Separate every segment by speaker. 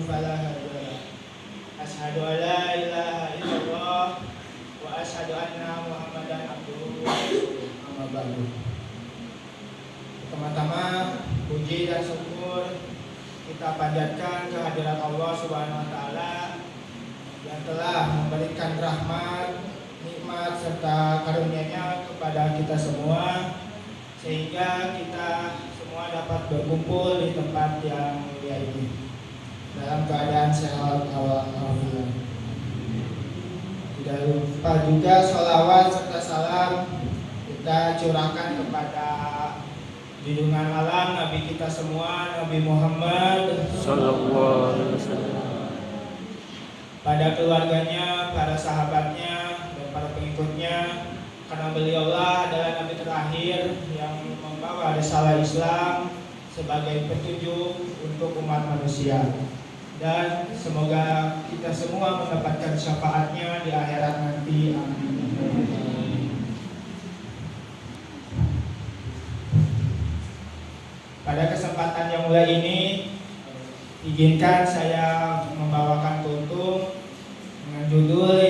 Speaker 1: فلا هادي له أشهد أن لا إله إلا الله وأشهد أن محمدا عبده ورسuluh. Amma ba'du. Pertama-tama puji dan syukur kita panjatkan kehadirat Allah Subhanahu wa taala yang telah memberikan rahmat, nikmat serta karunia-Nya kepada kita semua sehingga kita semua dapat berkumpul di tempat yang mulia ini dalam keadaan sehat walafiat. Tidak lupa juga sholawat serta salam kita curahkan kepada junjungan alam Nabi kita semua, Nabi Muhammad
Speaker 2: Sallallahu Alaihi Wasallam,
Speaker 1: pada keluarganya, para sahabatnya, dan para pengikutnya, karena beliaulah adalah Nabi terakhir yang membawa risalah Islam sebagai petunjuk untuk umat manusia. Dan semoga kita semua mendapatkan syafaatnya di akhirat nanti. Amin. Pada kesempatan yang mulia ini, izinkan saya membawakan tuntung dengan judul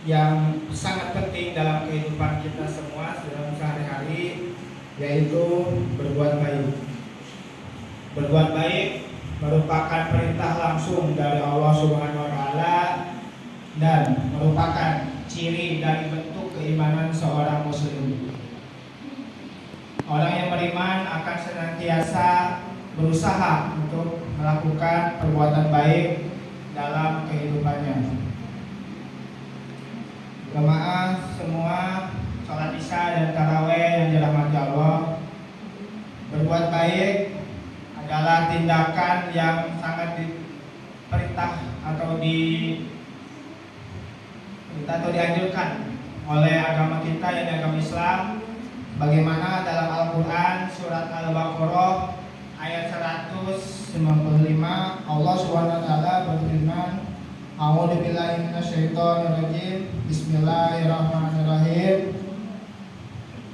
Speaker 1: yang sangat penting dalam kehidupan kita semua dalam sehari-hari, yaitu berbuat baik. Berbuat baik merupakan perintah langsung dari Allah Subhanahu wa taala dan merupakan ciri dari bentuk keimanan seorang muslim. Orang yang beriman akan senantiasa berusaha untuk melakukan perbuatan baik dalam kehidupannya. Jemaah semua, sholat isya dan tarawih yang dirahmati Allah, berbuat baik adalah tindakan yang sangat diperintah atau dianjurkan oleh agama kita yang agama Islam. Bagaimana dalam Al-Quran surat Al-Baqarah ayat 195 Allah Subhanahu wa taala berfirman, A'udzu billahi minasyaitonir rajim. Bismillahirrahmanirrahim.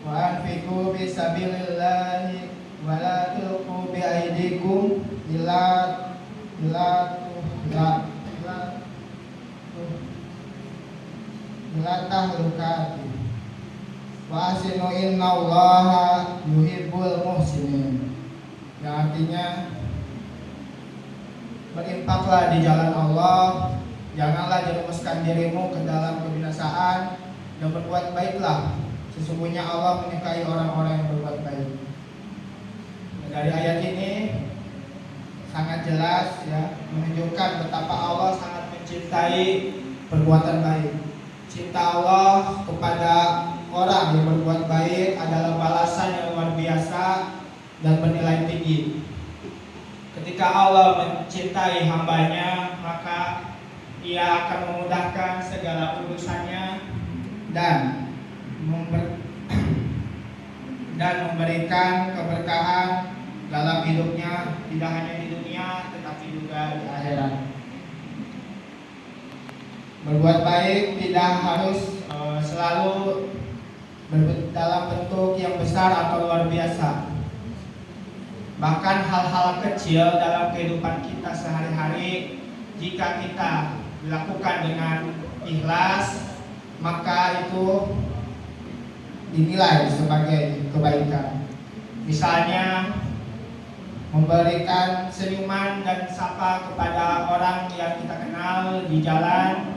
Speaker 1: Wa anfiqu fi sabilillahi wa la tulqu bi aydikum ila tahlukati. Wa asinu innallaha yuhibbul muhsinin. Yang artinya berinfaklah di jalan Allah, janganlah jerumuskan dirimu ke dalam kebinasaan, dan berbuat baiklah, sesungguhnya Allah menyukai orang-orang yang berbuat baik. Dari ayat ini sangat jelas ya, menunjukkan betapa Allah sangat mencintai perbuatan baik. Cinta Allah kepada orang yang berbuat baik adalah balasan yang luar biasa dan bernilai tinggi. Ketika Allah mencintai hambanya, maka Ia akan memudahkan segala urusannya dan memberikan keberkahan dalam hidupnya, tidak hanya di dunia tetapi juga di akhirat. Berbuat baik tidak harus selalu dalam bentuk yang besar atau luar biasa. Bahkan hal-hal kecil dalam kehidupan kita sehari-hari, jika kita dilakukan dengan ikhlas, maka itu dinilai sebagai kebaikan. Misalnya memberikan senyuman dan sapa kepada orang yang kita kenal di jalan,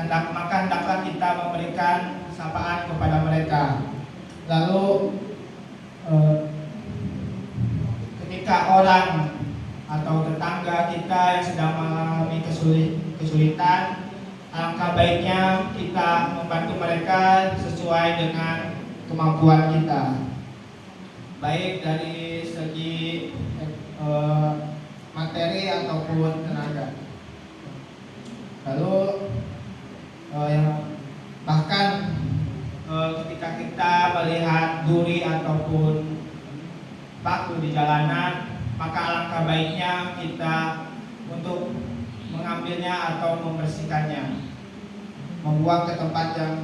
Speaker 1: maka hendaklah kita memberikan sapaan kepada mereka. Lalu ketika orang atau tetangga kita yang sedang mengalami kesulitan, alangkah baiknya kita membantu mereka sesuai dengan kemampuan kita, baik dari segi materi ataupun tenaga. Lalu bahkan ketika kita melihat duri ataupun paku di jalanan, maka alangkah baiknya kita untuk mengambilnya atau membersihkannya, membuang ke tempat yang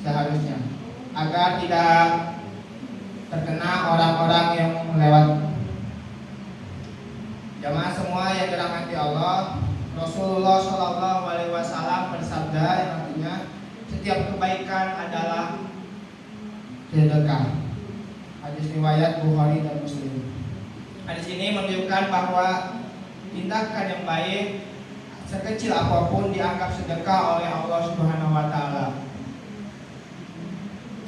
Speaker 1: seharusnya, agar tidak terkena orang-orang yang lewat. Jamaah semua yang dirahmati Allah, Rasulullah Shallallahu Alaihi Wasallam bersabda yang artinya setiap kebaikan adalah sedekah. Hadis riwayat Bukhari dan Muslim. Hadis ini menunjukkan bahwa tindakan yang baik sekecil apapun dianggap sedekah oleh Allah Subhanahu wa taala.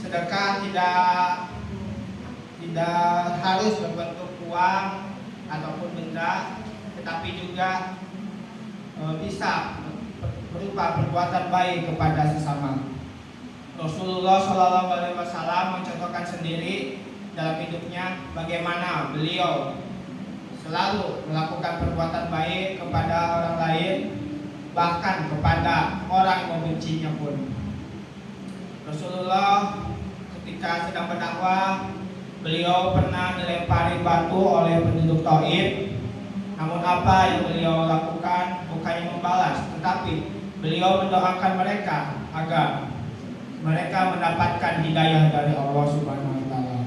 Speaker 1: Sedekah tidak harus berbentuk uang ataupun benda, tetapi juga bisa berupa perbuatan baik kepada sesama. Rasulullah Shallallahu Alaihi Wasallam mencontohkan sendiri dalam hidupnya bagaimana beliau selalu melakukan perbuatan baik kepada orang lain, bahkan kepada orang yang membencinya pun. Rasulullah ketika sedang berdakwah, beliau pernah dilempari batu oleh penduduk Taif. Namun apa yang beliau lakukan bukannya membalas, tetapi beliau mendoakan mereka agar mereka mendapatkan hidayah dari Allah Subhanahu wa taala.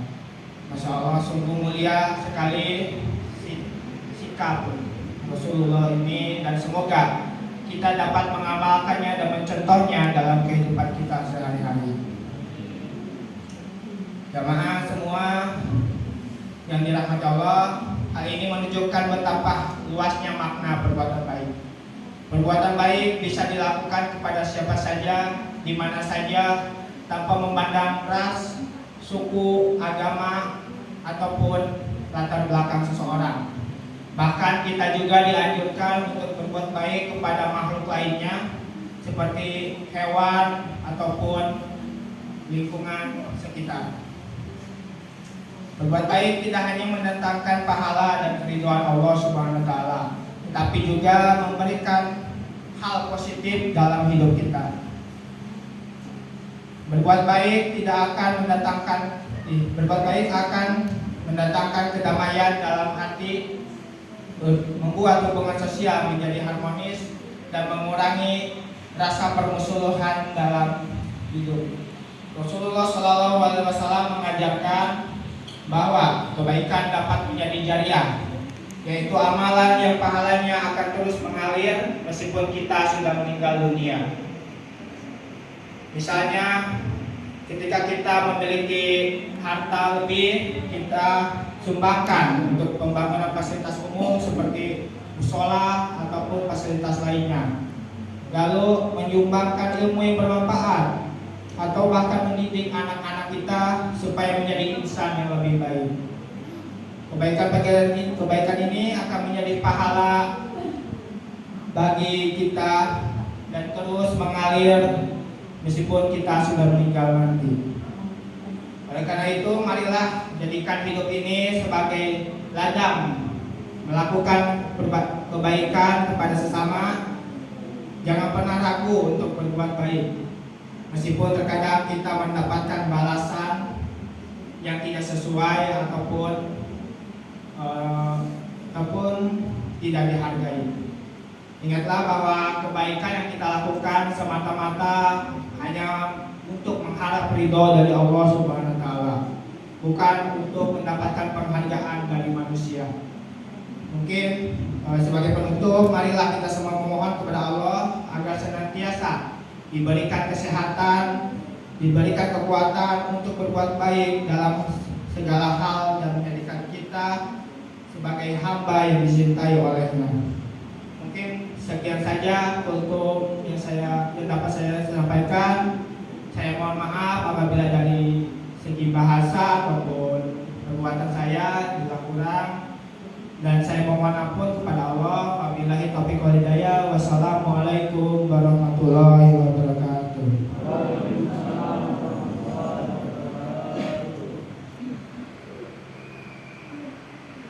Speaker 1: Masya Allah, sungguh mulia sekali sikap Rasulullah ini, dan semoga kita dapat mengamalkannya dan mencontohnya dalam kehidupan kita sehari-hari. Jamaah semua yang dirahmati Allah, hal ini menunjukkan betapa luasnya makna perbuatan baik. Perbuatan baik bisa dilakukan kepada siapa saja, di mana saja, tanpa memandang ras, suku, agama, ataupun latar belakang seseorang. Bahkan kita juga dianjurkan untuk berbuat baik kepada makhluk lainnya, seperti hewan ataupun lingkungan sekitar. Berbuat baik tidak hanya mendatangkan pahala dan keridhaan Allah Subhanahu wa taala, tetapi juga memberikan hal positif dalam hidup kita. Berbuat baik akan mendatangkan kedamaian dalam hati, membuat hubungan sosial menjadi harmonis, dan mengurangi rasa permusuhan dalam hidup. Rasulullah Shallallahu Alaihi Wasallam mengajarkan bahwa kebaikan dapat menjadi jariah, yaitu amalan yang pahalanya akan terus mengalir meskipun kita sudah meninggal dunia. Misalnya, ketika kita memiliki harta lebih, kita sumbangkan untuk pembangunan fasilitas umum seperti musola ataupun fasilitas lainnya. Lalu menyumbangkan ilmu yang bermanfaat, atau bahkan mendidik anak-anak kita supaya menjadi insan yang lebih baik. Kebaikan ini akan menjadi pahala bagi kita dan terus mengalir meskipun kita sudah meninggal nanti. Oleh karena itu, marilah jadikan hidup ini sebagai ladang melakukan kebaikan kepada sesama. Jangan pernah ragu untuk berbuat baik, meskipun terkadang kita mendapatkan balasan yang tidak sesuai ataupun tidak dihargai. Ingatlah bahwa kebaikan yang kita lakukan semata-mata hanya untuk mengharap ridho dari Allah Subhanahu wa taala, bukan untuk mendapatkan penghargaan dari manusia. Mungkin sebagai penutup, marilah kita semua memohon kepada Allah agar senantiasa diberikan kesehatan, diberikan kekuatan untuk berbuat baik dalam segala hal, dan menjadikan kita sebagai hamba yang dicintai olehnya. Mungkin sekian saja untuk yang dapat saya sampaikan. Saya mohon maaf apabila dari segi bahasa ataupun perbuatan saya bila kurang, dan saya mohon ampun kepada Allah. Wabillahi taufiq wal hidayah. Wassalamualaikum